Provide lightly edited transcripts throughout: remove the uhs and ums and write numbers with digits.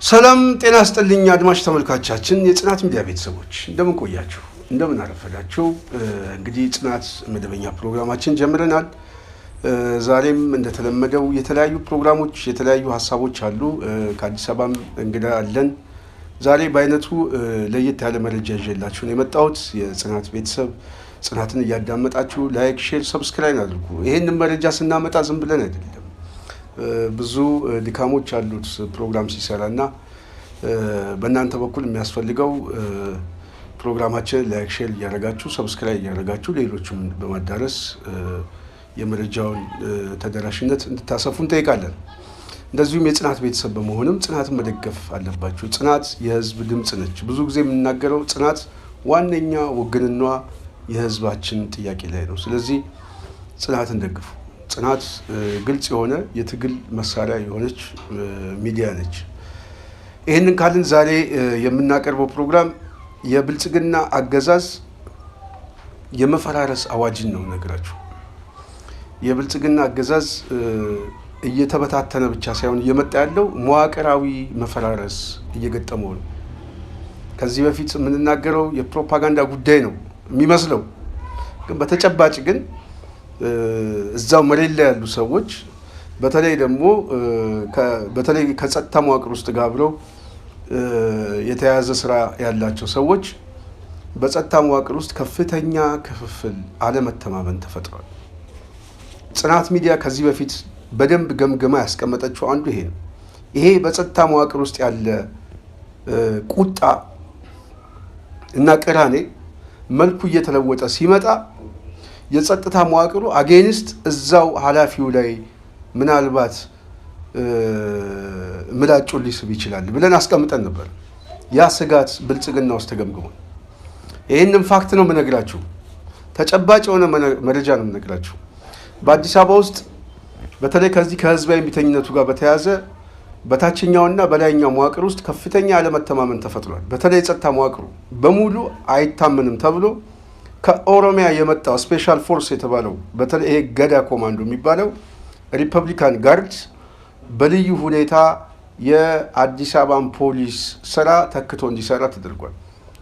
ሰላም ጤና ይስጥልኝ አድማጭ ተመልካቾቻችን የጽናት ሚዲያ ቤተሰቦች እንደምን ቆያችሁ እንደምን አረፈዳችሁ። እንግዲህ ጽናት መደበኛ ፕሮግራማችን ጀምረናል። ዛሬም እንደተለመደው የተለያዩ ፕሮግራሞች የተለያዩ ሐሳቦች አሉ። ከአዲስ አበባም እንግዳ አለን። ዛሬ በአይነቱ ለየት ያለ መረጃ ይዤላችሁ ነው የመጣሁት። የጽናት ቤተሰብ ጽናትን እያዳመጣችሁ ላይክ፣ ሼር፣ ሰብስክራይብ አድርጉ። ይሄንን መረጃ ስናመጣ ዝም ብለን አይደለም። ብዙ ድካሞች አሉት ፕሮግራም ሲሰራና በእናንተ በኩል የሚያስፈልገው ፕሮግራማችን ላይክ ሼር እያደረጋችሁ ሰብስክራይብ እያደረጋችሁ ሌሎችም በማዳረስ የመረጃውን ተደራሽነት እንድታሰፉ እንጠይቃለን። እንደዚሁም የጽናት ቤተሰብ በመሆንም ጽናትን መደገፍ አለባችሁ። ጽናት የህዝብ ድምፅ ነች። ብዙ ጊዜ የምናገረው ጽናት ዋነኛ ወገንኗ የህዝባችን ጥያቄ ላይ ነው። ስለዚህ ጽናትን ደግፉ። ጽናት ግልጽ የሆነ የትግል መሳሪያ የሆነች ሚዲያ ነች። ይህንን ካልን ዛሬ የምናቀርበው ፕሮግራም የብልጽግና አገዛዝ የመፈራረስ አዋጅን ነው ነገራችሁ። የብልጽግና አገዛዝ እየተበታተነ ብቻ ሳይሆን እየመጣ ያለው መዋቅራዊ መፈራረስ እየገጠመው ነው። ከዚህ በፊት የምንናገረው የፕሮፓጋንዳ ጉዳይ ነው የሚመስለው፣ ግን በተጨባጭ ግን እዛው መሬት ላይ ያሉ ሰዎች በተለይ ደግሞ በተለይ ከጸጥታ መዋቅር ውስጥ ጋር አብረው የተያያዘ ስራ ያላቸው ሰዎች በጸጥታ መዋቅር ውስጥ ከፍተኛ ክፍፍል፣ አለመተማመን ተፈጥሯል። ጽናት ሚዲያ ከዚህ በፊት በደንብ ገምገማ ያስቀመጠችው አንዱ ይሄ ነው። ይሄ በጸጥታ መዋቅር ውስጥ ያለ ቁጣ እና ቅራኔ መልኩ እየተለወጠ ሲመጣ የጸጥታ መዋቅሩ አጌንስት እዛው ኃላፊው ላይ ምናልባት ምላጩን ሊስብ ይችላል ብለን አስቀምጠን ነበር። ያ ስጋት ብልጽግና ውስጥ ተገምግሟል። ይህንን ፋክት ነው የምነግራችሁ፣ ተጨባጭ የሆነ መረጃ ነው የምነግራችሁ። በአዲስ አበባ ውስጥ በተለይ ከዚህ ከህዝባዊ እምቢተኝነቱ ጋር በተያያዘ በታችኛውና በላይኛው መዋቅር ውስጥ ከፍተኛ አለመተማመን ተፈጥሯል። በተለይ የጸጥታ መዋቅሩ በሙሉ አይታመንም ተብሎ ከኦሮሚያ የመጣው ስፔሻል ፎርስ የተባለው በተለይ ይሄ ገዳ ኮማንዶ የሚባለው ሪፐብሊካን ጋርድ በልዩ ሁኔታ የአዲስ አበባን ፖሊስ ስራ ተክቶ እንዲሰራ ተደርጓል።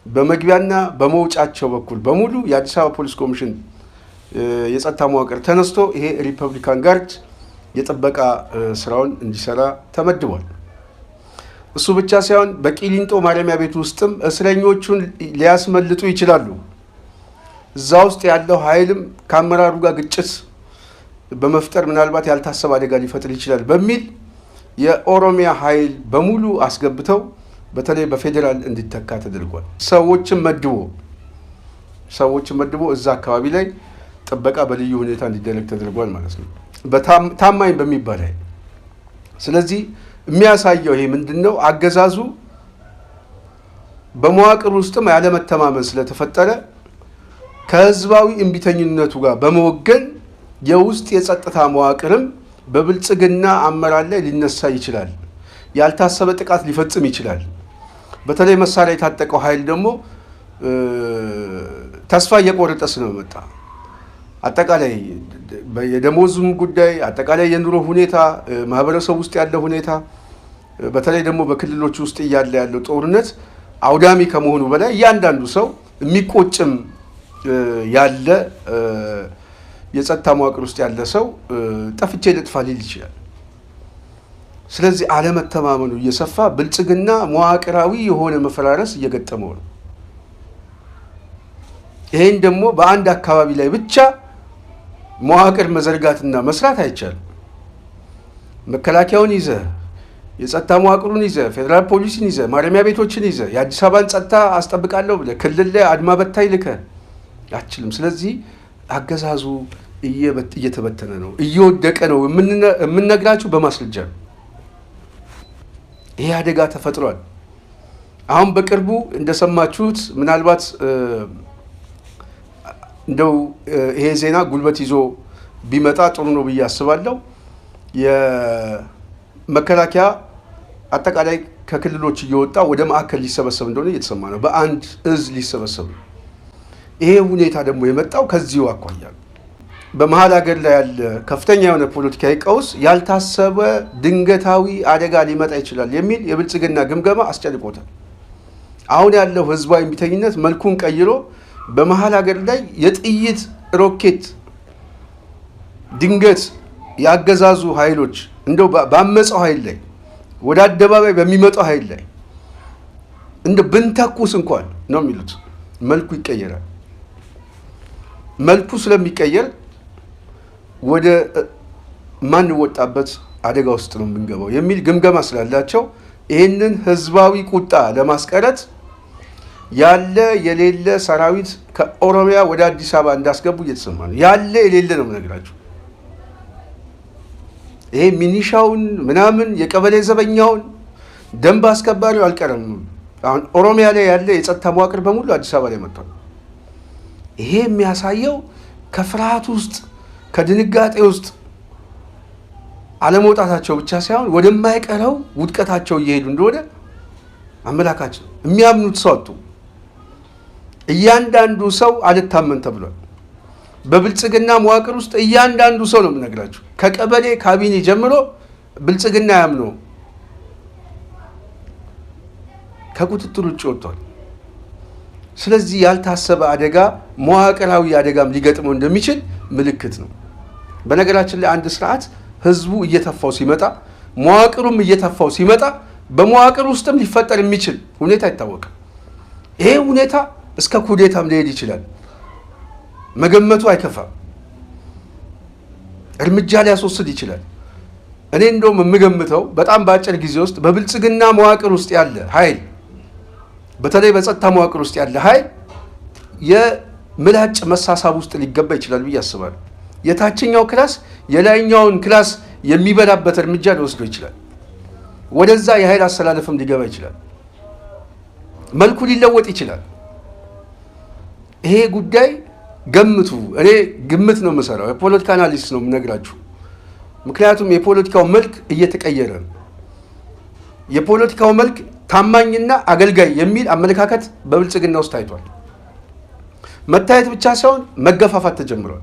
በመግቢያና በመውጫቸው በኩል በሙሉ የአዲስ አበባ ፖሊስ ኮሚሽን የጸጥታ መዋቅር ተነስቶ ይሄ ሪፐብሊካን ጋርድ የጥበቃ ስራውን እንዲሰራ ተመድቧል። እሱ ብቻ ሳይሆን በቂሊንጦ ማረሚያ ቤት ውስጥም እስረኞቹን ሊያስመልጡ ይችላሉ። እዛ ውስጥ ያለው ኃይልም ከአመራሩ ጋር ግጭት በመፍጠር ምናልባት ያልታሰበ አደጋ ሊፈጥር ይችላል በሚል የኦሮሚያ ኃይል በሙሉ አስገብተው በተለይ በፌዴራል እንዲተካ ተደርጓል። ሰዎችን መድቦ እዛ አካባቢ ላይ ጥበቃ በልዩ ሁኔታ እንዲደረግ ተደርጓል ማለት ነው፣ ታማኝ በሚባል ኃይል። ስለዚህ የሚያሳየው ይሄ ምንድነው? አገዛዙ በመዋቅር ውስጥም ያለመተማመን ስለተፈጠረ ከህዝባዊ እምቢተኝነቱ ጋር በመወገን የውስጥ የጸጥታ መዋቅርም በብልጽግና አመራር ላይ ሊነሳ ይችላል። ያልታሰበ ጥቃት ሊፈጽም ይችላል። በተለይ መሳሪያ የታጠቀው ኃይል ደግሞ ተስፋ እየቆረጠ ስለመጣ አጠቃላይ የደሞዙም ጉዳይ፣ አጠቃላይ የኑሮ ሁኔታ፣ ማህበረሰብ ውስጥ ያለው ሁኔታ፣ በተለይ ደግሞ በክልሎች ውስጥ እያለ ያለው ጦርነት አውዳሚ ከመሆኑ በላይ እያንዳንዱ ሰው የሚቆጭም ያለ የጸጥታ መዋቅር ውስጥ ያለ ሰው ጠፍቼ ልጥፋ ሊል ይችላል። ስለዚህ አለመተማመኑ እየሰፋ ብልጽግና መዋቅራዊ የሆነ መፈራረስ እየገጠመው ነው። ይሄን ደግሞ በአንድ አካባቢ ላይ ብቻ መዋቅር መዘርጋትና መስራት አይቻልም። መከላከያውን ይዘ፣ የጸጥታ መዋቅሩን ይዘ፣ ፌዴራል ፖሊስን ይዘ፣ ማረሚያ ቤቶችን ይዘ የአዲስ አበባን ጸጥታ አስጠብቃለሁ ብለህ ክልል ላይ አድማ በታይ ልከህ አችልም። ስለዚህ አገዛዙ እየተበተነ ነው፣ እየወደቀ ነው። የምንነግራችሁ በማስረጃ ነው። ይሄ አደጋ ተፈጥሯል። አሁን በቅርቡ እንደሰማችሁት ምናልባት እንደው ይሄ ዜና ጉልበት ይዞ ቢመጣ ጥሩ ነው ብዬ አስባለሁ። የመከላከያ አጠቃላይ ከክልሎች እየወጣ ወደ ማዕከል ሊሰበሰብ እንደሆነ እየተሰማ ነው። በአንድ እዝ ሊሰበሰብ ነው። ይሄ ሁኔታ ደግሞ የመጣው ከዚሁ አኳያ ነው። በመሀል ሀገር ላይ ያለ ከፍተኛ የሆነ ፖለቲካዊ ቀውስ ያልታሰበ ድንገታዊ አደጋ ሊመጣ ይችላል የሚል የብልጽግና ግምገማ አስጨንቆታል። አሁን ያለው ህዝባዊ እምቢተኝነት መልኩን ቀይሮ በመሀል ሀገር ላይ የጥይት ሮኬት ድንገት ያገዛዙ ኃይሎች እንደው ባመፀው ኃይል ላይ ወደ አደባባይ በሚመጣው ኃይል ላይ እንደ ብንተኩስ እንኳን ነው የሚሉት መልኩ ይቀየራል። መልኩ ስለሚቀየር ወደ ማንወጣበት አደጋ ውስጥ ነው የምንገባው የሚል ግምገማ ስላላቸው ይህንን ህዝባዊ ቁጣ ለማስቀረት ያለ የሌለ ሰራዊት ከኦሮሚያ ወደ አዲስ አበባ እንዳስገቡ እየተሰማ ነው። ያለ የሌለ ነው የምነግራችሁ። ይሄ ሚኒሻውን ምናምን የቀበሌ ዘበኛውን ደንብ አስከባሪው አልቀረም። አሁን ኦሮሚያ ላይ ያለ የጸጥታ መዋቅር በሙሉ አዲስ አበባ ላይ መጥቷል። ይሄ የሚያሳየው ከፍርሃት ውስጥ ከድንጋጤ ውስጥ አለመውጣታቸው ብቻ ሳይሆን ወደማይቀረው ውድቀታቸው እየሄዱ እንደሆነ አመላካች ነው። የሚያምኑት ሰው አጡ። እያንዳንዱ ሰው አልታመን ተብሏል። በብልጽግና መዋቅር ውስጥ እያንዳንዱ ሰው ነው የምነግራችሁ፣ ከቀበሌ ካቢኔ ጀምሮ ብልጽግና ያምነው ከቁጥጥር ውጭ ወጥቷል። ስለዚህ ያልታሰበ አደጋ መዋቅራዊ አደጋም ሊገጥመው እንደሚችል ምልክት ነው። በነገራችን ላይ አንድ ስርዓት ህዝቡ እየተፋው ሲመጣ መዋቅሩም እየተፋው ሲመጣ በመዋቅር ውስጥም ሊፈጠር የሚችል ሁኔታ ይታወቃል። ይሄ ሁኔታ እስከ ኩዴታም ሊሄድ ይችላል። መገመቱ አይከፋም። እርምጃ ሊያስወስድ ይችላል። እኔ እንደውም የምገምተው በጣም በአጭር ጊዜ ውስጥ በብልጽግና መዋቅር ውስጥ ያለ ኃይል በተለይ በጸጥታ መዋቅር ውስጥ ያለ ኃይል የምላጭ መሳሳብ ውስጥ ሊገባ ይችላል ብዬ አስባለሁ። የታችኛው ክላስ የላይኛውን ክላስ የሚበላበት እርምጃ ሊወስዶ ይችላል። ወደዛ የኃይል አሰላለፍም ሊገባ ይችላል። መልኩ ሊለወጥ ይችላል። ይሄ ጉዳይ ገምቱ። እኔ ግምት ነው የምሰራው፣ የፖለቲካ አናሊሲስ ነው የምነግራችሁ። ምክንያቱም የፖለቲካው መልክ እየተቀየረ ነው። የፖለቲካው መልክ ታማኝና አገልጋይ የሚል አመለካከት በብልጽግና ውስጥ ታይቷል። መታየት ብቻ ሳይሆን መገፋፋት ተጀምሯል።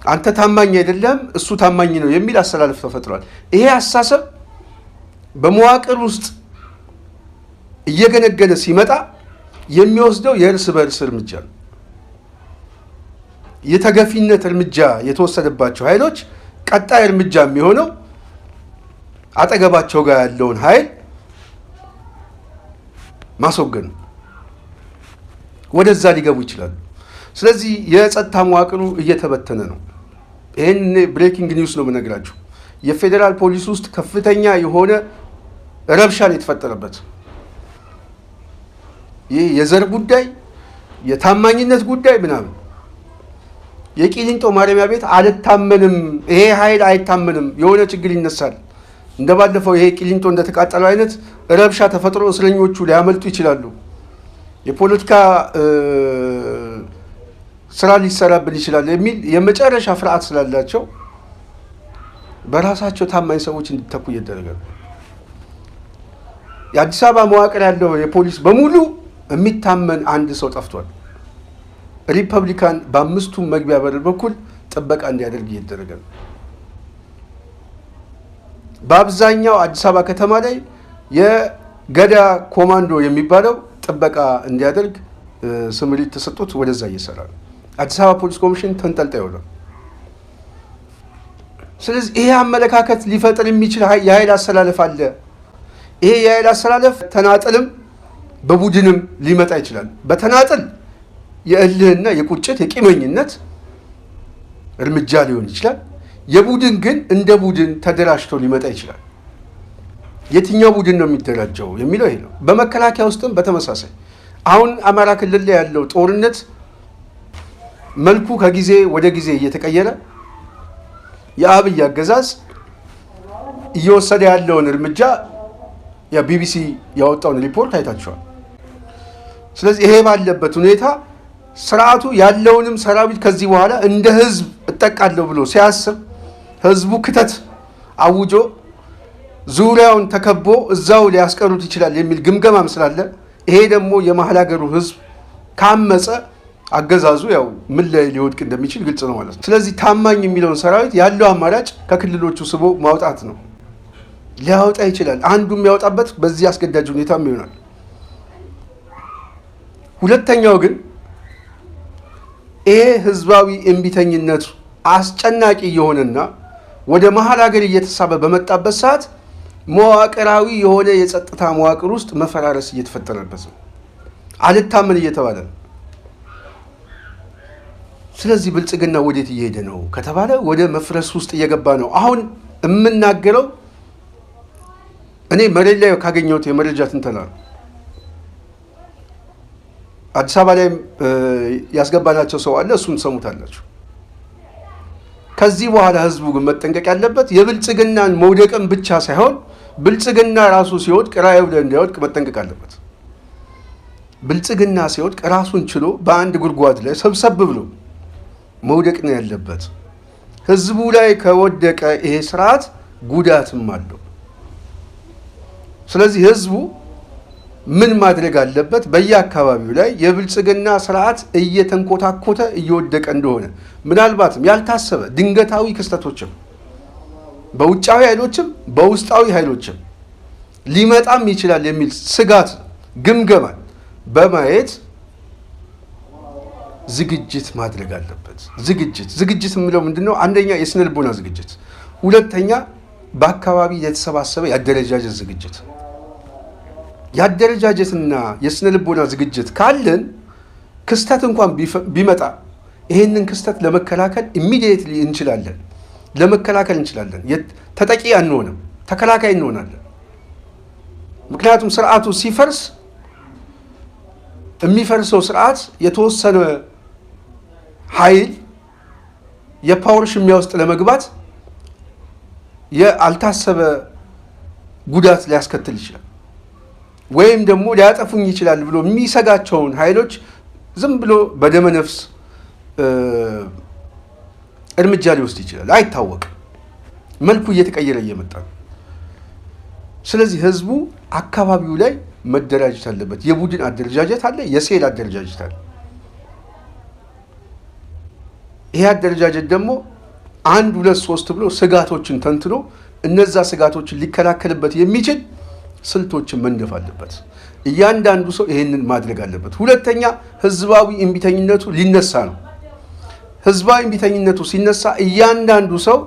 አንተ ታማኝ አይደለም እሱ ታማኝ ነው የሚል አሰላለፍ ተፈጥሯል። ይሄ አስተሳሰብ በመዋቅር ውስጥ እየገነገነ ሲመጣ የሚወስደው የእርስ በእርስ እርምጃ ነው። የተገፊነት እርምጃ የተወሰደባቸው ኃይሎች ቀጣይ እርምጃ የሚሆነው አጠገባቸው ጋር ያለውን ኃይል ማስወገድ ነው። ወደዛ ሊገቡ ይችላሉ። ስለዚህ የጸጥታ መዋቅሩ እየተበተነ ነው። ይህን ብሬኪንግ ኒውስ ነው የምነግራችሁ። የፌዴራል ፖሊስ ውስጥ ከፍተኛ የሆነ ረብሻን የተፈጠረበት ይህ የዘር ጉዳይ፣ የታማኝነት ጉዳይ ምናምን የቂሊንጦ ማረሚያ ቤት አልታመንም፣ ይሄ ኃይል አይታመንም፣ የሆነ ችግር ይነሳል። እንደባለፈው ይሄ ቂሊንጦ እንደተቃጠለው አይነት ረብሻ ተፈጥሮ እስረኞቹ ሊያመልጡ ይችላሉ። የፖለቲካ ስራ ሊሰራብን ይችላል የሚል የመጨረሻ ፍርሃት ስላላቸው በራሳቸው ታማኝ ሰዎች እንዲተኩ እየተደረገ ነው። የአዲስ አበባ መዋቅር ያለው የፖሊስ በሙሉ የሚታመን አንድ ሰው ጠፍቷል። ሪፐብሊካን በአምስቱም መግቢያ በር በኩል ጥበቃ እንዲያደርግ እየተደረገ ነው። በአብዛኛው አዲስ አበባ ከተማ ላይ የገዳ ኮማንዶ የሚባለው ጥበቃ እንዲያደርግ ስምሪት ተሰጥቶት ወደዛ እየሰራ ነው። አዲስ አበባ ፖሊስ ኮሚሽን ተንጠልጣይ ሆኗል። ስለዚህ ይሄ አመለካከት ሊፈጥር የሚችል የኃይል አሰላለፍ አለ። ይሄ የኃይል አሰላለፍ ተናጥልም በቡድንም ሊመጣ ይችላል። በተናጥል የእልህና የቁጭት የቂመኝነት እርምጃ ሊሆን ይችላል። የቡድን ግን እንደ ቡድን ተደራጅቶ ሊመጣ ይችላል። የትኛው ቡድን ነው የሚደራጀው የሚለው ይሄ ነው። በመከላከያ ውስጥም በተመሳሳይ አሁን አማራ ክልል ላይ ያለው ጦርነት መልኩ ከጊዜ ወደ ጊዜ እየተቀየረ የአብይ አገዛዝ እየወሰደ ያለውን እርምጃ የቢቢሲ ያወጣውን ሪፖርት አይታችኋል። ስለዚህ ይሄ ባለበት ሁኔታ ስርዓቱ ያለውንም ሰራዊት ከዚህ በኋላ እንደ ህዝብ እጠቃለሁ ብሎ ሲያስብ ህዝቡ ክተት አውጆ ዙሪያውን ተከቦ እዛው ሊያስቀሩት ይችላል የሚል ግምገማም ስላለ ይሄ ደግሞ የመሀል ሀገሩ ህዝብ ካመፀ አገዛዙ ያው ምን ላይ ሊወድቅ እንደሚችል ግልጽ ነው ማለት ነው። ስለዚህ ታማኝ የሚለውን ሰራዊት ያለው አማራጭ ከክልሎቹ ስቦ ማውጣት ነው። ሊያወጣ ይችላል። አንዱ የሚያወጣበት በዚህ አስገዳጅ ሁኔታም ይሆናል። ሁለተኛው ግን ይሄ ህዝባዊ እምቢተኝነቱ አስጨናቂ የሆነና ወደ መሀል ሀገር እየተሳበ በመጣበት ሰዓት መዋቅራዊ የሆነ የጸጥታ መዋቅር ውስጥ መፈራረስ እየተፈጠረበት ነው። አልታመን እየተባለ ነው። ስለዚህ ብልጽግና ወዴት እየሄደ ነው ከተባለ ወደ መፍረስ ውስጥ እየገባ ነው። አሁን የምናገረው እኔ መሬት ላይ ካገኘሁት የመረጃ ትንተና ነው። አዲስ አበባ ላይ ያስገባናቸው ሰው አለ፣ እሱን ሰሙታላችሁ። ከዚህ በኋላ ህዝቡ ግን መጠንቀቅ ያለበት የብልጽግናን መውደቅን ብቻ ሳይሆን ብልጽግና ራሱ ሲወድቅ ራዕዩ ላይ እንዳይወድቅ መጠንቀቅ አለበት። ብልጽግና ሲወድቅ ራሱን ችሎ በአንድ ጉድጓድ ላይ ሰብሰብ ብሎ መውደቅ ነው ያለበት። ህዝቡ ላይ ከወደቀ ይሄ ስርዓት ጉዳትም አለው። ስለዚህ ህዝቡ ምን ማድረግ አለበት? በየአካባቢው ላይ የብልጽግና ስርዓት እየተንኮታኮተ እየወደቀ እንደሆነ ምናልባትም ያልታሰበ ድንገታዊ ክስተቶችም በውጫዊ ኃይሎችም በውስጣዊ ኃይሎችም ሊመጣም ይችላል የሚል ስጋት ግምገማን በማየት ዝግጅት ማድረግ አለበት። ዝግጅት የሚለው ምንድነው? አንደኛ የስነ ልቦና ዝግጅት፣ ሁለተኛ በአካባቢ የተሰባሰበ የአደረጃጀት ዝግጅት። የአደረጃጀትና የስነ ልቦና ዝግጅት ካለን ክስተት እንኳን ቢመጣ ይሄንን ክስተት ለመከላከል ኢሚዲየትሊ እንችላለን፣ ለመከላከል እንችላለን። ተጠቂ አንሆንም፣ ተከላካይ እንሆናለን። ምክንያቱም ስርዓቱ ሲፈርስ የሚፈርሰው ስርዓት የተወሰነ ኃይል የፓወር ሽሚያ ውስጥ ለመግባት ያልታሰበ ጉዳት ሊያስከትል ይችላል፣ ወይም ደግሞ ሊያጠፉኝ ይችላል ብሎ የሚሰጋቸውን ኃይሎች ዝም ብሎ በደመ ነፍስ እርምጃ ሊወስድ ይችላል። አይታወቅም፣ መልኩ እየተቀየረ እየመጣ ነው። ስለዚህ ህዝቡ አካባቢው ላይ መደራጀት አለበት። የቡድን አደረጃጀት አለ፣ የሴል አደረጃጀት አለ። ይሄ አደረጃጀት ደግሞ 1 2 3 ብሎ ስጋቶችን ተንትኖ እነዛ ስጋቶችን ሊከላከልበት የሚችል ስልቶችን መንደፍ አለበት። እያንዳንዱ ሰው ይሄንን ማድረግ አለበት። ሁለተኛ ህዝባዊ እምቢተኝነቱ ሊነሳ ነው። ህዝባዊ እምቢተኝነቱ ሲነሳ እያንዳንዱ ሰው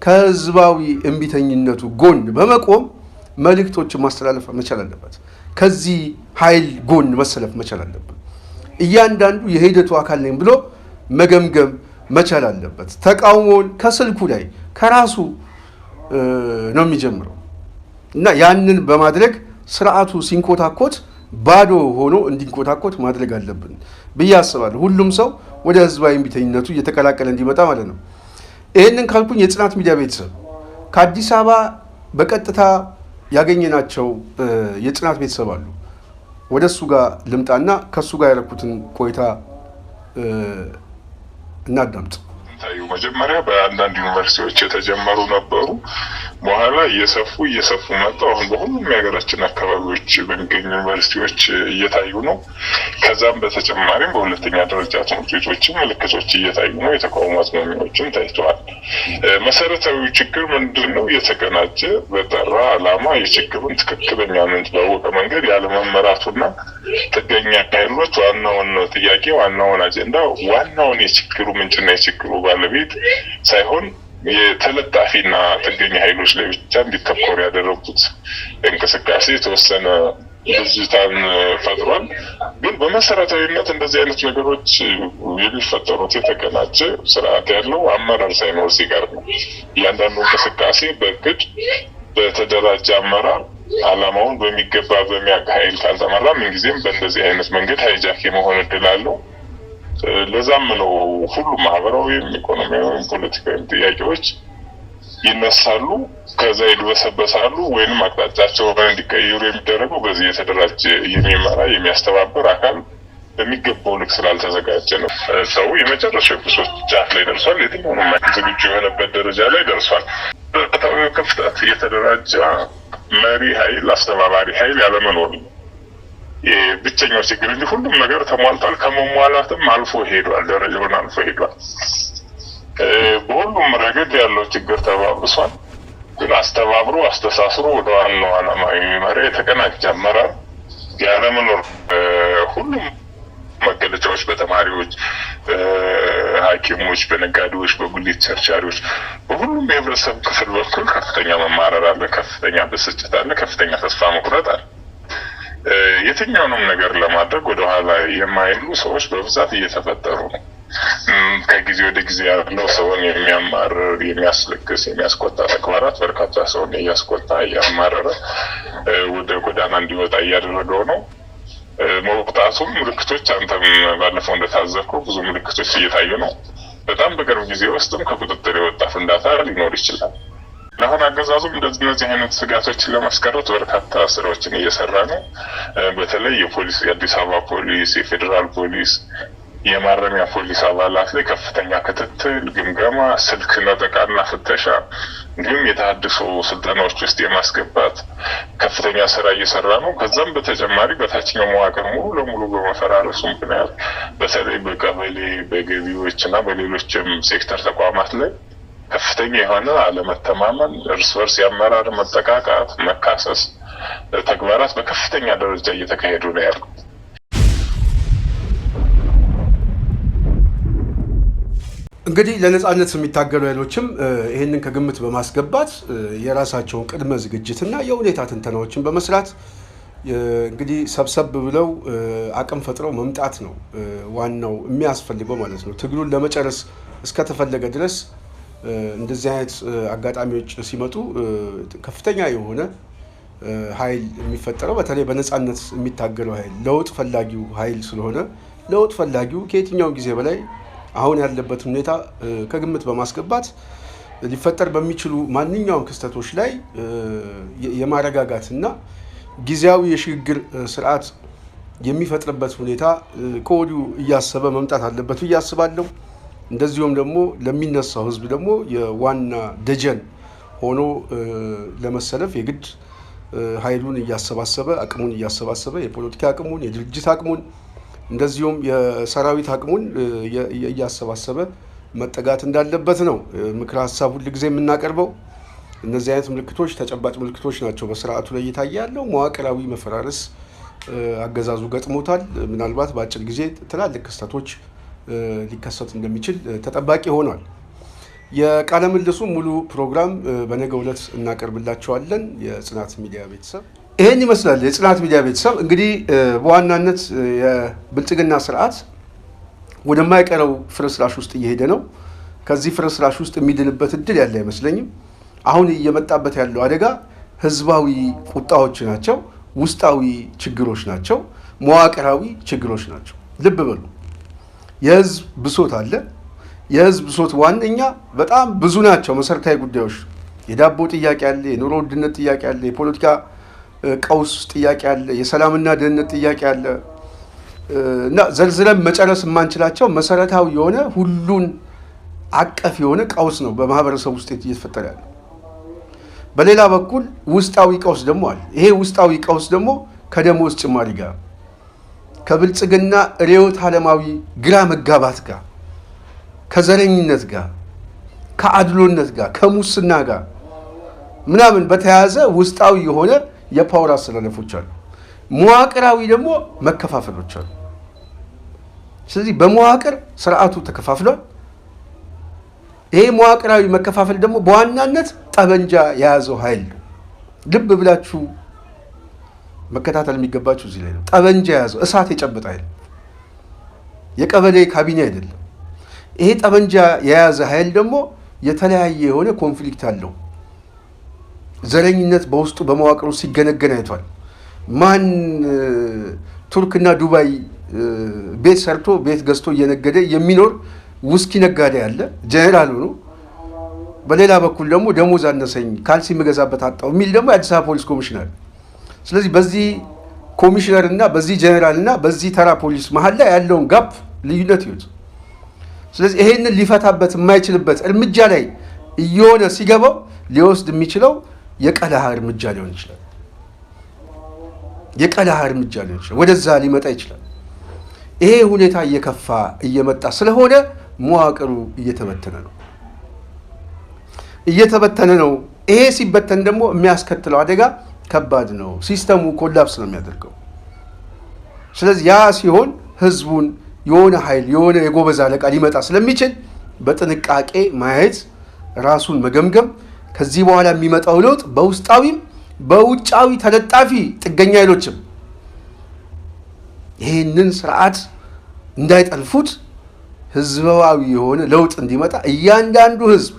ከህዝባዊ እምቢተኝነቱ ጎን በመቆም መልእክቶችን ማስተላለፍ መቻል አለበት። ከዚህ ኃይል ጎን መሰለፍ መቻል አለበት። እያንዳንዱ የሂደቱ አካል ነኝ ብሎ መገምገም መቻል አለበት። ተቃውሞውን ከስልኩ ላይ ከራሱ ነው የሚጀምረው እና ያንን በማድረግ ስርዓቱ ሲንኮታኮት ባዶ ሆኖ እንዲንኮታኮት ማድረግ አለብን ብዬ አስባለሁ። ሁሉም ሰው ወደ ህዝባዊ እምቢተኝነቱ እየተቀላቀለ እንዲመጣ ማለት ነው። ይህንን ካልኩኝ የጽናት ሚዲያ ቤተሰብ ከአዲስ አበባ በቀጥታ ያገኘናቸው የጽናት ቤተሰብ አሉ። ወደ እሱ ጋር ልምጣና ከእሱ ጋር ያደረኩትን ቆይታ እናዳምጥ። መጀመሪያ በአንዳንድ ዩኒቨርሲቲዎች የተጀመሩ ነበሩ። በኋላ እየሰፉ መጥተው አሁን በሁሉም የሀገራችን አካባቢዎች በሚገኙ ዩኒቨርሲቲዎች እየታዩ ነው። ከዛም በተጨማሪም በሁለተኛ ደረጃ ትምህርት ቤቶችም ምልክቶች እየታዩ ነው። የተቃውሞ አዝማሚያዎችም ታይተዋል። መሰረታዊ ችግር ምንድን ነው? የተቀናጀ በጠራ ዓላማ የችግሩን ትክክለኛ ምንጭ ባወቀ መንገድ ያለመመራቱና ጥገኛ ኃይሎች ዋናውን ጥያቄ ዋናውን አጀንዳ ዋናውን የችግሩ ምንጭና የችግሩ ባለቤት ሳይሆን የተለጣፊና ጥገኛ ኃይሎች ላይ ብቻ እንዲተኮር ያደረጉት እንቅስቃሴ የተወሰነ ብዥታን ፈጥሯል። ግን በመሰረታዊነት እንደዚህ አይነት ነገሮች የሚፈጠሩት የተቀናጀ ስርዓት ያለው አመራር ሳይኖር ሲቀር ነው። እያንዳንዱ እንቅስቃሴ በእቅድ በተደራጀ አመራር ዓላማውን በሚገባ በሚያውቅ ኃይል ካልተመራ ምንጊዜም በእንደዚህ አይነት መንገድ ሃይጃክ የመሆን እድል አለው። ለዛም ነው ሁሉም ማህበራዊ፣ ኢኮኖሚያዊ፣ ፖለቲካዊ ጥያቄዎች ይነሳሉ፣ ከዛ ይድበሰበሳሉ ወይንም አቅጣጫቸውን እንዲቀይሩ የሚደረገው በዚህ የተደራጀ የሚመራ የሚያስተባበር አካል በሚገባው ልክ ስላልተዘጋጀ ነው። ሰው የመጨረሻው ብሶት ጫፍ ላይ ደርሷል። የትኛውም ዝግጁ የሆነበት ደረጃ ላይ ደርሷል። በጣም ክፍተት የተደራጀ መሪ ኃይል አስተባባሪ ኃይል ያለመኖር ብቸኛው ችግር እንጂ ሁሉም ነገር ተሟልቷል። ከመሟላትም አልፎ ሄዷል፣ ደረጃውን አልፎ ሄዷል። በሁሉም ረገድ ያለው ችግር ተባብሷል። ግን አስተባብሮ አስተሳስሮ ወደ ዋናው ዓላማ የሚመራ የተቀናጀ አመራር ያለመኖር ሁሉም መገለጫዎች በተማሪዎች፣ ሐኪሞች፣ በነጋዴዎች፣ በጉሊት ቸርቻሪዎች፣ በሁሉም የህብረተሰብ ክፍል በኩል ከፍተኛ መማረር አለ፣ ከፍተኛ ብስጭት አለ፣ ከፍተኛ ተስፋ መቁረጥ አለ። የትኛውንም ነገር ለማድረግ ወደ ኋላ የማይሉ ሰዎች በብዛት እየተፈጠሩ ነው። ከጊዜ ወደ ጊዜ ያለው ሰውን የሚያማርር፣ የሚያስለቅስ፣ የሚያስቆጣ ተግባራት በርካታ ሰውን እያስቆጣ እያማረረ ወደ ጎዳና እንዲወጣ እያደረገው ነው። መውጣቱም ምልክቶች አንተም ባለፈው እንደታዘብከው ብዙ ምልክቶች እየታዩ ነው። በጣም በቅርብ ጊዜ ውስጥም ከቁጥጥር የወጣ ፍንዳታ ሊኖር ይችላል። ለአሁን አገዛዙም እንደዚህ አይነት ስጋቶችን ለማስቀረት በርካታ ስራዎችን እየሰራ ነው። በተለይ የፖሊስ፣ የአዲስ አበባ ፖሊስ፣ የፌዴራል ፖሊስ፣ የማረሚያ ፖሊስ አባላት ላይ ከፍተኛ ክትትል፣ ግምገማ፣ ስልክ ነጠቃና ፍተሻ እንዲሁም የተሃድሶ ስልጠናዎች ውስጥ የማስገባት ከፍተኛ ስራ እየሰራ ነው። ከዛም በተጨማሪ በታችኛው መዋቅር ሙሉ ለሙሉ በመፈራረሱ ምክንያት በተለይ በቀበሌ፣ በገቢዎችና በሌሎችም ሴክተር ተቋማት ላይ ከፍተኛ የሆነ አለመተማመን፣ እርስ በርስ የአመራር መጠቃቃት፣ መካሰስ ተግባራት በከፍተኛ ደረጃ እየተካሄዱ ነው ያሉ። እንግዲህ ለነጻነት የሚታገሉ ኃይሎችም ይህንን ከግምት በማስገባት የራሳቸውን ቅድመ ዝግጅትና የሁኔታ ትንተናዎችን በመስራት እንግዲህ ሰብሰብ ብለው አቅም ፈጥረው መምጣት ነው ዋናው የሚያስፈልገው ማለት ነው። ትግሉን ለመጨረስ እስከተፈለገ ድረስ እንደዚህ አይነት አጋጣሚዎች ሲመጡ ከፍተኛ የሆነ ኃይል የሚፈጠረው በተለይ በነጻነት የሚታገለው ኃይል ለውጥ ፈላጊው ኃይል ስለሆነ ለውጥ ፈላጊው ከየትኛው ጊዜ በላይ አሁን ያለበት ሁኔታ ከግምት በማስገባት ሊፈጠር በሚችሉ ማንኛውም ክስተቶች ላይ የማረጋጋትና ጊዜያዊ የሽግግር ስርዓት የሚፈጥርበት ሁኔታ ከወዲሁ እያሰበ መምጣት አለበት ብዬ አስባለሁ። እንደዚሁም ደግሞ ለሚነሳው ህዝብ ደግሞ የዋና ደጀን ሆኖ ለመሰለፍ የግድ ኃይሉን እያሰባሰበ አቅሙን እያሰባሰበ የፖለቲካ አቅሙን፣ የድርጅት አቅሙን እንደዚሁም የሰራዊት አቅሙን እያሰባሰበ መጠጋት እንዳለበት ነው ምክረ ሀሳብ ሁሉ ጊዜ የምናቀርበው። እነዚህ አይነት ምልክቶች ተጨባጭ ምልክቶች ናቸው በስርዓቱ ላይ እየታየ ያለው። መዋቅራዊ መፈራረስ አገዛዙ ገጥሞታል። ምናልባት በአጭር ጊዜ ትላልቅ ክስተቶች ሊከሰት እንደሚችል ተጠባቂ ሆኗል። የቃለ ምልልሱ ሙሉ ፕሮግራም በነገው ዕለት እናቀርብላቸዋለን። የጽናት ሚዲያ ቤተሰብ ይሄን ይመስላል። የጽናት ሚዲያ ቤተሰብ እንግዲህ በዋናነት የብልጽግና ስርዓት ወደማይቀረው ፍርስራሽ ውስጥ እየሄደ ነው። ከዚህ ፍርስራሽ ውስጥ የሚድንበት እድል ያለ አይመስለኝም። አሁን እየመጣበት ያለው አደጋ ህዝባዊ ቁጣዎች ናቸው፣ ውስጣዊ ችግሮች ናቸው፣ መዋቅራዊ ችግሮች ናቸው። ልብ በሉ፣ የህዝብ ብሶት አለ። የህዝብ ብሶት ዋነኛ በጣም ብዙ ናቸው መሰረታዊ ጉዳዮች። የዳቦ ጥያቄ አለ፣ የኑሮ ውድነት ጥያቄ አለ፣ የፖለቲካ ቀውስ ጥያቄ አለ፣ የሰላምና ደህንነት ጥያቄ አለ እና ዘርዝረን መጨረስ የማንችላቸው መሰረታዊ የሆነ ሁሉን አቀፍ የሆነ ቀውስ ነው በማህበረሰብ ውስጥ እየተፈጠረ ያለው። በሌላ በኩል ውስጣዊ ቀውስ ደግሞ አለ። ይሄ ውስጣዊ ቀውስ ደግሞ ከደሞዝ ጭማሪ ጋር፣ ከብልጽግና ርዕዮተ ዓለማዊ ግራ መጋባት ጋር፣ ከዘረኝነት ጋር፣ ከአድሎነት ጋር፣ ከሙስና ጋር ምናምን በተያያዘ ውስጣዊ የሆነ የፓወር አስተላለፎች አሉ። መዋቅራዊ ደግሞ መከፋፈሎች አሉ። ስለዚህ በመዋቅር ስርዓቱ ተከፋፍሏል። ይሄ መዋቅራዊ መከፋፈል ደግሞ በዋናነት ጠበንጃ የያዘው ኃይል ነው። ልብ ብላችሁ መከታተል የሚገባችሁ እዚህ ላይ ነው። ጠበንጃ የያዘው እሳት የጨበጠ ኃይል፣ የቀበሌ ካቢኔ አይደለም። ይሄ ጠበንጃ የያዘ ኃይል ደግሞ የተለያየ የሆነ ኮንፍሊክት አለው። ዘረኝነት በውስጡ በመዋቅሩ ሲገነገን አይቷል። ማን ቱርክና ዱባይ ቤት ሰርቶ ቤት ገዝቶ እየነገደ የሚኖር ውስኪ ነጋዴ ያለ ጀነራል ሆኖ፣ በሌላ በኩል ደግሞ ደሞዝ አነሰኝ ካልሲ የምገዛበት አጣው የሚል ደግሞ የአዲስ አበባ ፖሊስ ኮሚሽነር። ስለዚህ በዚህ ኮሚሽነር እና በዚህ ጀነራል እና በዚህ ተራ ፖሊስ መሀል ላይ ያለውን ጋፕ ልዩነት ይዩት። ስለዚህ ይሄንን ሊፈታበት የማይችልበት እርምጃ ላይ እየሆነ ሲገባው ሊወስድ የሚችለው የቀለሃ እርምጃ ሊሆን ይችላል። የቀላህ እርምጃ ሊሆን ይችላል፣ ወደዛ ሊመጣ ይችላል። ይሄ ሁኔታ እየከፋ እየመጣ ስለሆነ መዋቅሩ እየተበተነ ነው። ይሄ ሲበተን ደግሞ የሚያስከትለው አደጋ ከባድ ነው። ሲስተሙ ኮላፕስ ነው የሚያደርገው። ስለዚህ ያ ሲሆን ህዝቡን የሆነ ኃይል የሆነ የጎበዝ አለቃ ሊመጣ ስለሚችል በጥንቃቄ ማየት፣ ራሱን መገምገም፣ ከዚህ በኋላ የሚመጣው ለውጥ በውስጣዊም በውጫዊ ተለጣፊ ጥገኛ ኃይሎችም ይህንን ስርዓት እንዳይጠልፉት ህዝባዊ የሆነ ለውጥ እንዲመጣ እያንዳንዱ ህዝብ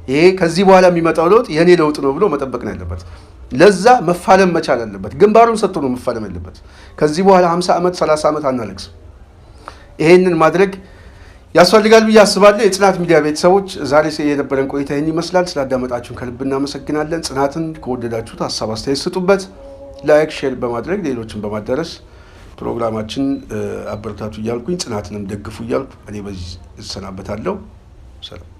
ይሄ ከዚህ በኋላ የሚመጣው ለውጥ የኔ ለውጥ ነው ብሎ መጠበቅ ነው ያለበት። ለዛ መፋለም መቻል አለበት። ግንባሩን ሰጥቶ ነው መፋለም ያለበት። ከዚህ በኋላ 50 ዓመት 30 ዓመት አናለቅስም። ይሄንን ማድረግ ያስፈልጋል ብዬ አስባለሁ። የጽናት ሚዲያ ቤተሰቦች ዛሬ የነበረን ቆይታ ይህን ይመስላል። ስላዳመጣችሁን ከልብ እናመሰግናለን። ጽናትን ከወደዳችሁት ሀሳብ አስተያየት ስጡበት። ላይክ፣ ሼር በማድረግ ሌሎችን በማዳረስ ፕሮግራማችን አበረታቱ እያልኩኝ ጽናትንም ደግፉ እያልኩ እኔ በዚህ እሰናበታለሁ። ሰላም።